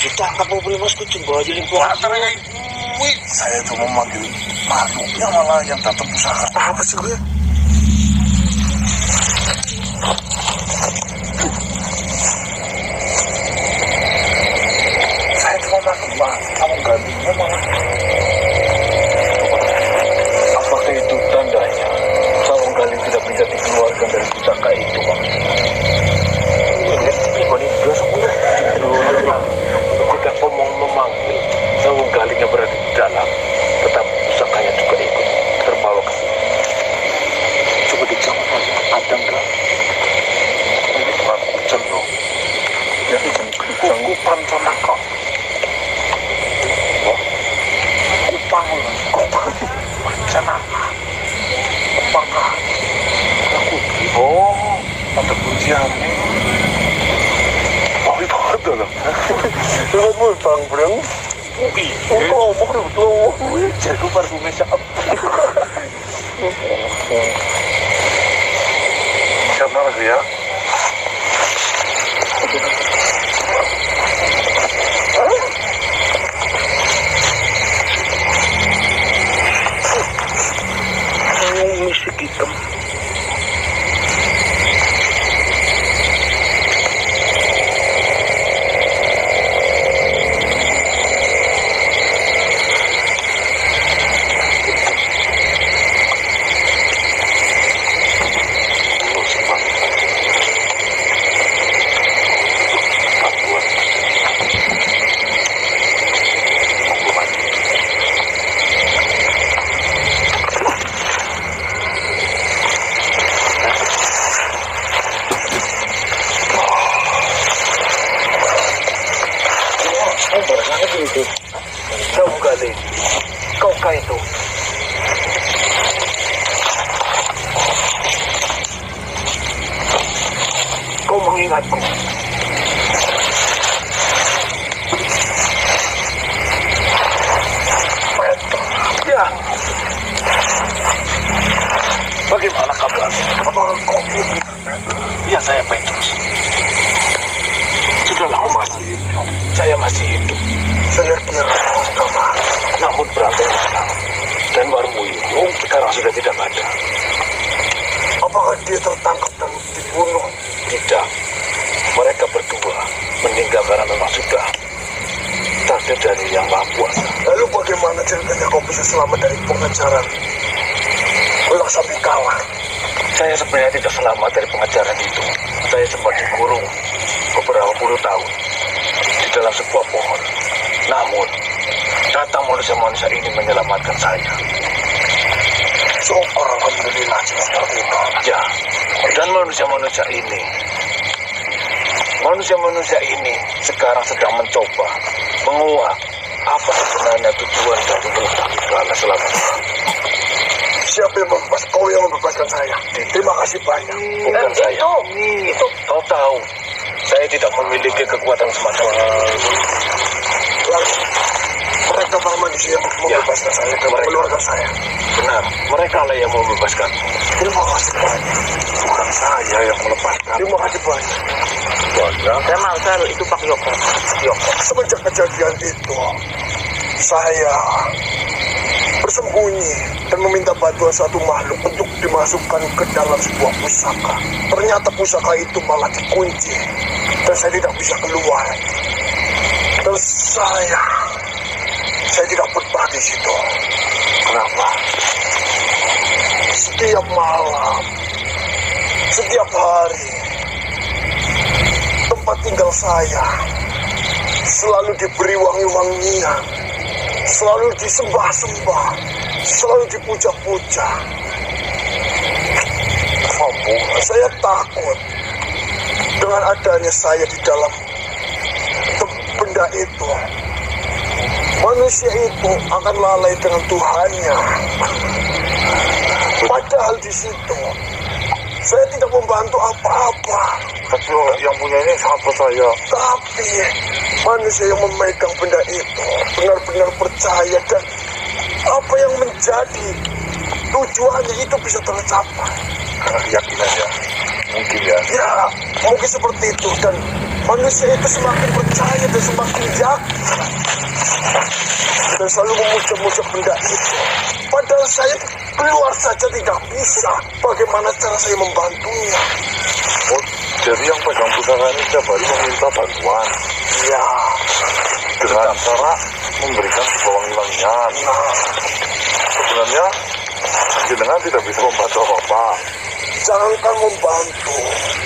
ditangkap mobil mas kucing bawa jadi keluar. Saya itu memanggil makhluknya malah yang datang pusaka. Apa sih gue? Saya cuma makhluk kamu gantinya malah. Apakah itu tandanya Sawung Galing tidak bisa dikeluarkan dari pusaka itu, Bang? Jika omong memanggil Sawung Galing yang berada di dalam, tetap pusakanya juga ikut terbawa ke sini. Coba dijawab, ada enggak? Ini aku cenderung. Ya, kupan sama kok. Kupang. Macam apa? Kupang lah. Oh, ada kunciannya. Oh, itu ada lah. Lu bang, bro. Oh, mau betul. Jago parfumnya siapa? Siapa lagi ya? Musik hitam. Sawung Galing, kaukah itu? Kau mengingatku. Ya. Bagaimana kabar? Apakah kau ini? Ya, saya Petrus. Sudah lama masih hidup. Saya masih hidup. Saya kira kau mati. Namun berantai malam. Dan warmu itu sekarang sudah tidak ada. Apakah dia tertangkap dan dibunuh? Tidak. Mereka berdua meninggal karena memang sudah takdir dari Yang Maha Kuasa. Lalu bagaimana ceritanya kau bisa selamat dari pengejaran Ulang Sambikala? Saya sebenarnya tidak selamat dari pengejaran itu. Saya sempat dikurung beberapa puluh tahun di dalam sebuah pohon. Namun, datang manusia-manusia ini menyelamatkan saya. Syukur alhamdulillah seperti itu. Ya, dan manusia-manusia ini sekarang sedang mencoba menguak apa sebenarnya tujuan dari Ulang Sambikala selama ini. Siapa yang membebas? Kau yang membebaskan saya. Terima kasih banyak. Bukan saya. Itu kau tahu, saya tidak memiliki kekuatan semacam itu. Lalu mereka para manusia yang membebaskan saya dan mengeluarkan saya. Benar, mereka lah yang membebaskan. Terima kasih banyak. Bukan saya yang melepaskan. Terima kasih banyak. Saya mangsal itu Pak Yoko. Semenjak kejadian itu, saya bersembunyi dan meminta bantuan suatu makhluk untuk dimasukkan ke dalam sebuah pusaka. Ternyata pusaka itu malah dikunci dan saya tidak bisa keluar. Dan saya tidak betah di situ. Kenapa? Setiap malam, setiap hari, tempat tinggal saya selalu diberi wangi-wangian, selalu disembah-sembah, selalu dipuja-puja. Saya takut dengan adanya saya di dalam benda itu. Manusia itu akan lalai dengan Tuhannya. Padahal di situ saya tidak membantu apa-apa. Tapi yang punya ini sahabat saya. Tapi manusia yang memegang benda itu benar-benar percaya dan apa yang menjadi tujuannya itu bisa tercapai. Karena keyakinan ya. Mungkin ya. Ya, mungkin seperti itu. Dan manusia itu semakin percaya dan semakin mendaki dan selalu memuja-muja benda itu. Padahal saya keluar saja tidak bisa. Bagaimana cara saya membantunya? Oh, jadi yang pegang pusaka ini tiap hari meminta bantuan. Ya, Dengan cara memberikan sebuah wangi-wangian. Sebenarnya jenengan tidak bisa membantu apa-apa. jangankan membantu.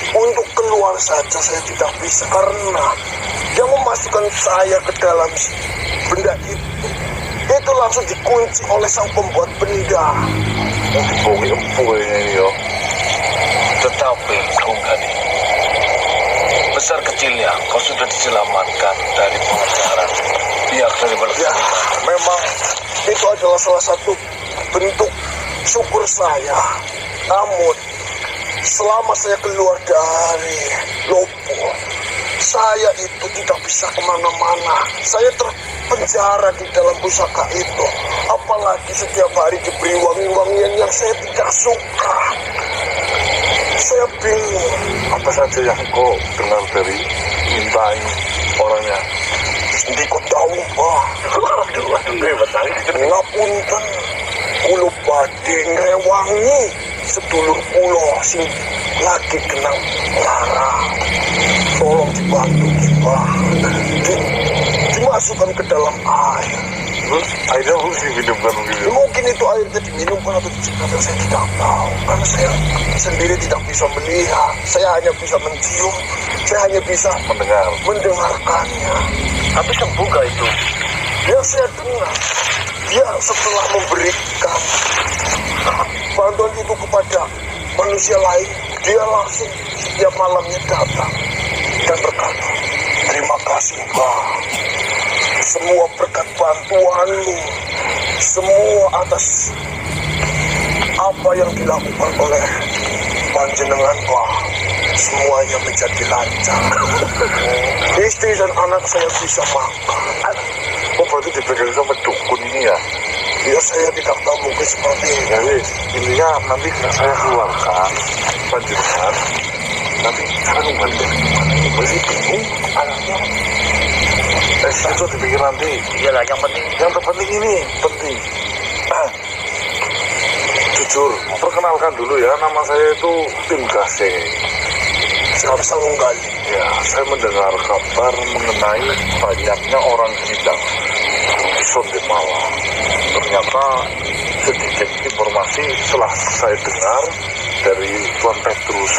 Untuk keluar saja saya tidak bisa karena dia memasukkan saya ke dalam benda itu langsung dikunci oleh sang pembuat benda. Bohong empuk ini yo. Tetapi Kung Gani, besar kecilnya kau sudah diselamatkan dari pengajaran pihak dari Ya, Balapati. memang itu adalah salah satu bentuk syukur saya. Namun, selama saya keluar dari Lopo, saya itu tidak bisa kemana-mana. Saya terpenjara di dalam pusaka itu. Apalagi setiap hari diberi wangi-wangian yang saya tidak suka. Saya bingung. Apa saja yang kau dengar dari mintain orangnya? Hindi ko tahu ba? Ngapunten, kulo pati ngewangi sedulur kulo sing lagi kena lara. Tolong dibantu kita. Dimasukkan ke dalam air. Terus airnya harus diminumkan gitu. Mungkin itu airnya diminumkan atau diciptakan, saya tidak tahu. Karena saya sendiri tidak bisa melihat. Saya hanya bisa mencium. Saya hanya bisa mendengarkannya. Tapi sembuhkah itu? Yang saya dengar, dia setelah memberikan bantuan itu kepada manusia lain, dia langsung setiap malamnya datang dan berkata, terima kasih Mbak, semua berkat bantuanmu, semua atas apa yang dilakukan oleh panjenengan Mbak, semuanya menjadi lancar. Istri dan anak saya bisa makan. Oh, berarti dipegang sama dukun ini ya? Ya, saya tidak tahu, mungkin seperti ini. Ya wis, intinya nanti saya keluarkan panjenengan. Nanti cara kembali masih bingung anaknya. Itu dipikir nanti. Iyalah, yang penting Yang terpenting ini penting. Jujur, perkenalkan dulu ya, nama saya itu Tim Gase. Saya bisa menggali. Ya, saya mendengar kabar mengenai banyaknya orang hilang di Sondemala. Ternyata sedikit informasi setelah saya dengar dari Tuan Petrus,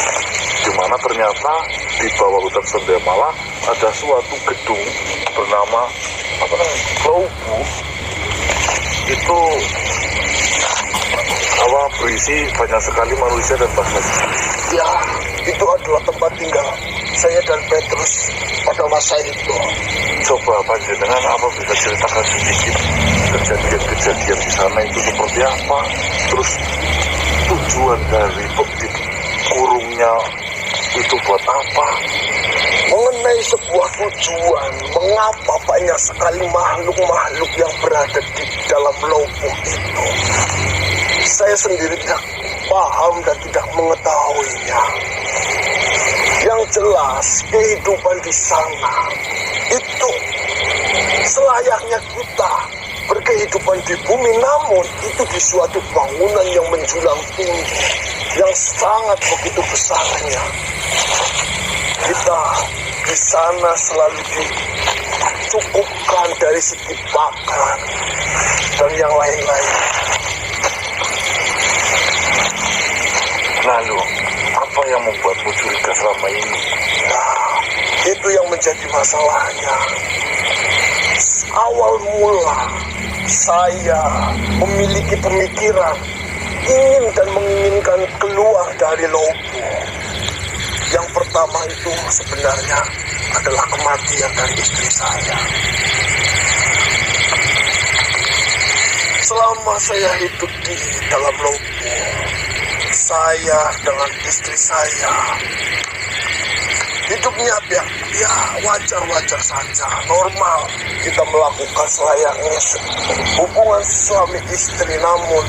di mana ternyata di bawah hutan Sondemala ada suatu gedung bernama Klaubu. Itu berisi banyak sekali manusia dan bangsa. Ya, itu adalah tempat tinggal saya dan Petrus pada masa itu. Coba panjenengan apa bisa ceritakan sedikit kejadian-kejadian di sana itu seperti apa? Terus tujuan dari kurungnya itu buat apa? Mengenai sebuah tujuan, mengapa banyak sekali makhluk-makhluk yang berada di dalam lubuk itu, saya sendiri tidak paham dan tidak mengetahuinya. Yang jelas, kehidupan di sana itu selayaknya kita berkehidupan di bumi, namun itu di suatu bangunan yang menjulang tinggi, yang sangat begitu besarnya. Kita di sana selalu dicukupkan dari segi pakan dan yang lain-lain. Lalu, apa yang membuatmu curiga selama ini? Nah, itu yang menjadi masalahnya. Awal mula saya memiliki pemikiran ingin dan menginginkan keluar dari lubuk. Yang pertama itu sebenarnya adalah kematian dari istri saya. Selama saya hidup di dalam lubuk, saya dengan istri saya hidupnya ya wajar-wajar saja, normal. Kita melakukan selayaknya hubungan suami istri, namun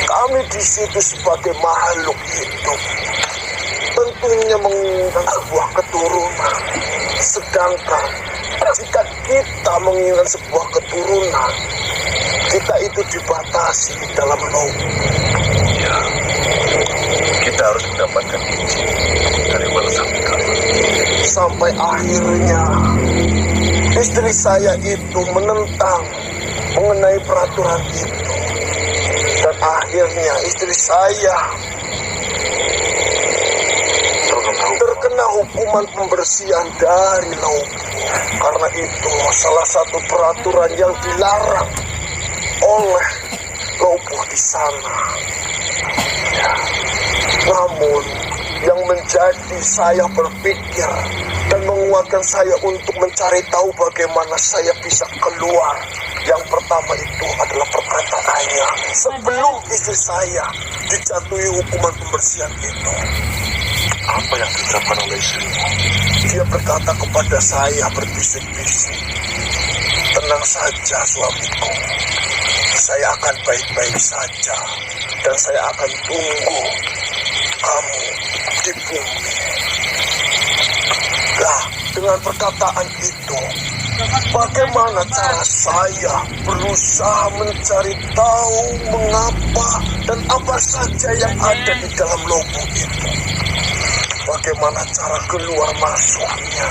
kami di situ sebagai makhluk hidup tentunya menginginkan sebuah keturunan. Sedangkan jika kita menginginkan sebuah keturunan, kita itu dibatasi di dalam lubang. Ya, kita harus mendapatkan izin dari Balasangkala. Sampai akhirnya istri saya itu menentang mengenai peraturan itu. Dan akhirnya istri saya terkena hukuman pembersihan dari Lobo. Karena itu salah satu peraturan yang dilarang oleh Lobo di sana. Namun yang menjadi saya berpikir dan menguatkan saya untuk mencari tahu bagaimana saya bisa keluar. Yang pertama itu adalah perkataannya sebelum istri saya dijatuhi hukuman pembersihan itu. Apa yang diucapkan oleh istrimu? Dia berkata kepada saya berbisik-bisik, "Tenang saja suamiku, saya akan baik-baik saja dan saya akan tunggu kamu di bumi." Lah, dengan perkataan itu, bagaimana cara saya berusaha mencari tahu mengapa dan apa saja yang ada di dalam lubang itu? Bagaimana cara keluar masuknya?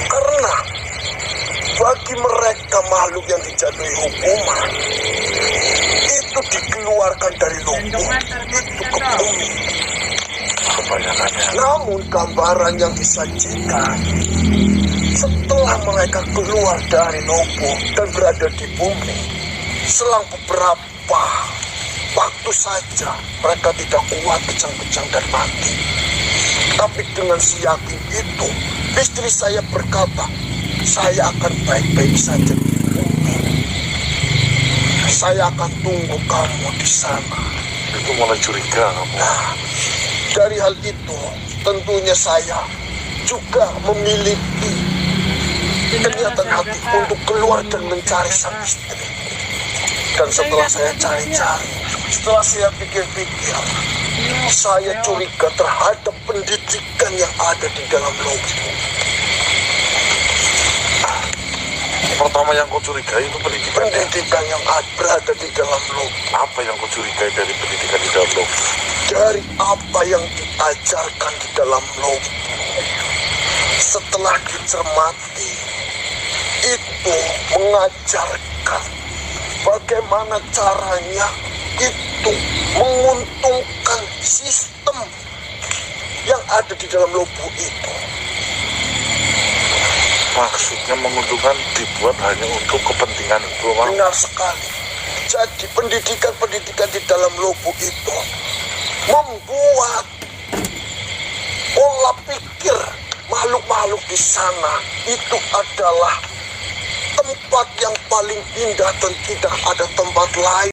Karena bagi mereka makhluk yang dijatuhi hukuman, itu dikeluarkan dari lubang, itu ke bumi. Kebanyakannya. Namun gambaran yang disajikan setelah mereka keluar dari lubang dan berada di bumi, selang beberapa waktu saja mereka tidak kuat kejang-kejang dan mati. Tapi dengan siyakin itu, istri saya berkata, "Saya akan baik-baik saja di bumi. Saya akan tunggu kamu di sana." Itu mulai curiga kamu. Nah, dari hal itu, tentunya saya juga memiliki kenyataan hati untuk keluar dan mencari sang istri. Dan setelah saya cari-cari, setelah saya pikir-pikir, saya curiga terhadap pendidikan yang ada di dalam lubang. Pertama yang kau curigai itu pendidikan. Pendidikan yang berada di dalam lubang. Apa yang kau curigai dari pendidikan di dalam lubang? Dari apa yang diajarkan di dalam lubang, setelah dicermati, itu mengajarkan bagaimana caranya itu menguntungkan sistem yang ada di dalam lubang itu. Maksudnya menguntungkan dibuat hanya untuk kepentingan itu, Bang. Benar sekali. Jadi pendidikan di dalam lubang itu membuat pola pikir makhluk-makhluk di sana itu adalah tempat yang paling indah dan tidak ada tempat lain